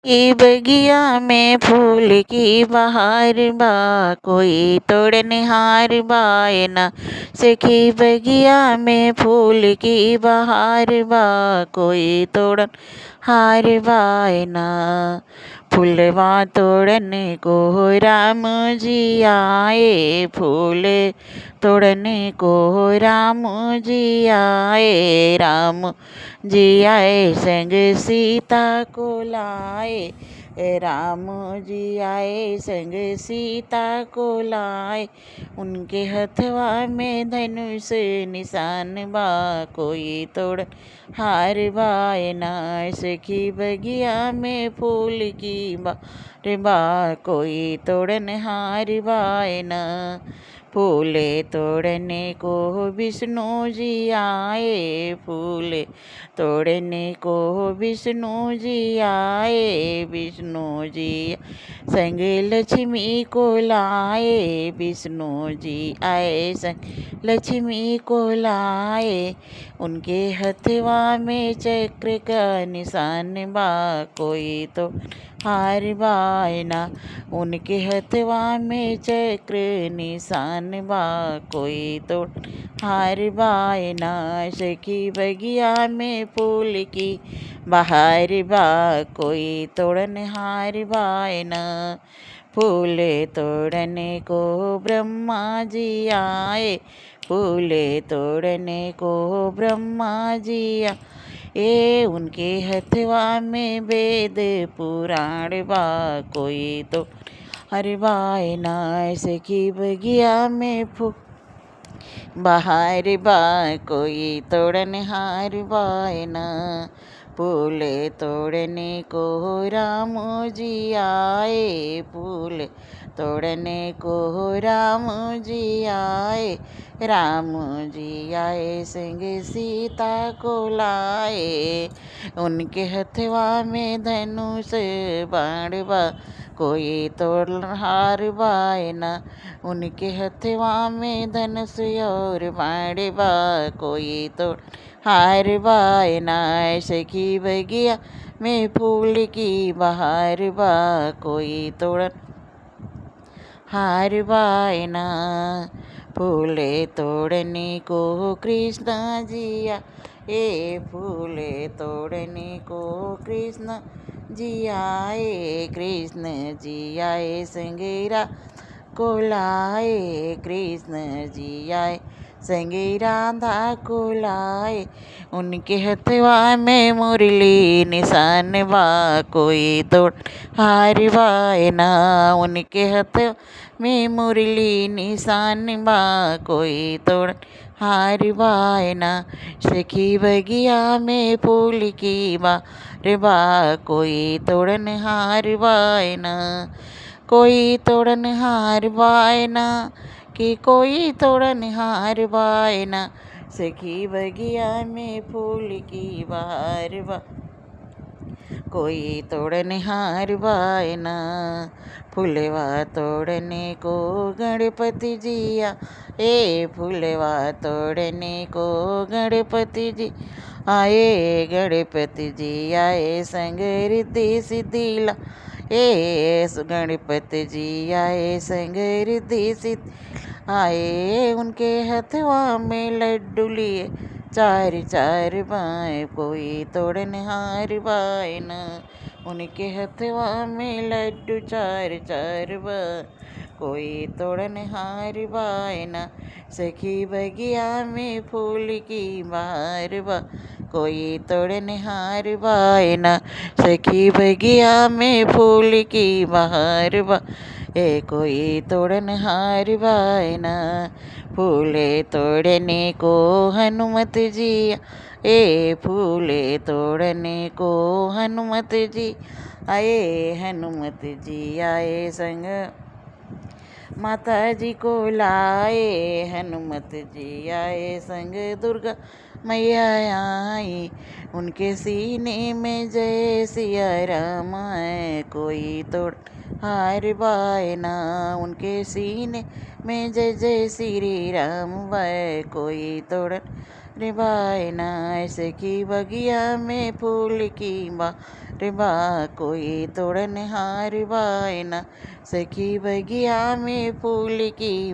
की बगिया में फूल की बहार बा, कोई तोड़नहार बाए ना। सखी बगिया में फूल की बहार बा, कोई तोड़नहार बाए ना। फूलवा तोड़न को राम जी आए, फूल तोड़न को राम जी आए। राम जी आए संग सीता को लाए, राम जी आए संग सीता को लाए। उनके हथवा में धनुष निशान बा, कोई तोड़ हार बाए ना। सखी बगिया में फूल की बार बा, कोई तोड़न हार बाए ना। फूले तोड़ने को विष्णु जी आए, फूले तोड़ने को विष्णु जी आए। विष्णु जी संग लक्ष्मी को लाए, विष्णु जी आए संग लक्ष्मी को लाए। उनके हथवा में चक्र का निशान बा, कोई तो हार बाए ना। उनके हथवा में चक्र निशान बा, कोई तो हार बाए ना। सखी बगिया में फूल की बहार बा, कोई तोड़न हार बाए ना। फूल तोड़ने को ब्रह्मा जी आए, फूल तोड़ने को ब्रह्मा जी आए। उनके हथवा में वेद पुराण बा, कोई तो हर बाए ना। सखी बगिया में फूल बहार बा, कोई तोड़न हार बाए ना। फूल तोड़ने को राम जी आए, फूल तोड़ने को राम जी आए। राम जी आए संग सीता को लाए। उनके हथवा में धनुष बाण बा, कोई तोड़ हार बाए ना। उनके हथवा में धनुष और बाण बा, कोई तोड़ हार बाए ना। सखी बगिया में फूल की बहार बा, कोई तोड़ हार बाए ना। फूले तोड़ने को कृष्ण जी आए, फूले तोड़ने को कृष्ण जी आए। कृष्ण जी आए संग को लाए, कृष्ण जी आए संग राधा को लाए। उनके हथवा में मुरली निशान बा, कोई तोड़ हार बाए ना। उनके हथवा में मुरली निशान बा, कोई तोड़ हार बाए ना। सखी बगिया में फूल की बार बा, कोई तोड़न हार बाए ना। कोई तोड़न हार बाए ना, कि कोई तोड़न हार बाए ना। सखी बगिया में फूल की बहार बा, कोई तोड़न हार बाए ना। फूलवा तोड़ने को गणपति जी आए, फूलवा तोड़ने को गणपति जी आए। गणपति जी आए संग रिद्धि सिद्धि लाए, गणपति जी आए संग रिद्धि सिद्धि आए। उनके हथवा में लड्डू लिए चार चार बाए, कोई तोड़न हार बाए ना। उनके हथवा में लड्डू चार चार बाए, कोई तोड़न हार बाए ना। सखी बगिया में फूल की बहार बा, कोई तोड़न हार बाए ना। सखी बगिया में फूल की बहार बा, कोई तोड़न हार बाए ना। फूले तोड़ने को हनुमत जी फूले तोड़ने को हनुमत जी आए। हनुमत जी आए संग माता जी को लाए, हनुमत जी आए संग दुर्गा मैया आई। उनके सीने में जय सिया राम है, कोई तोड़ हार बाए ना। उनके सीने में जय जय श्री राम है, कोई तोड़ रे बायना, ऐसे की बगिया में फूल की माँ रे बा, कोई तोड़न हार बायना, सखी बगिया में फूल की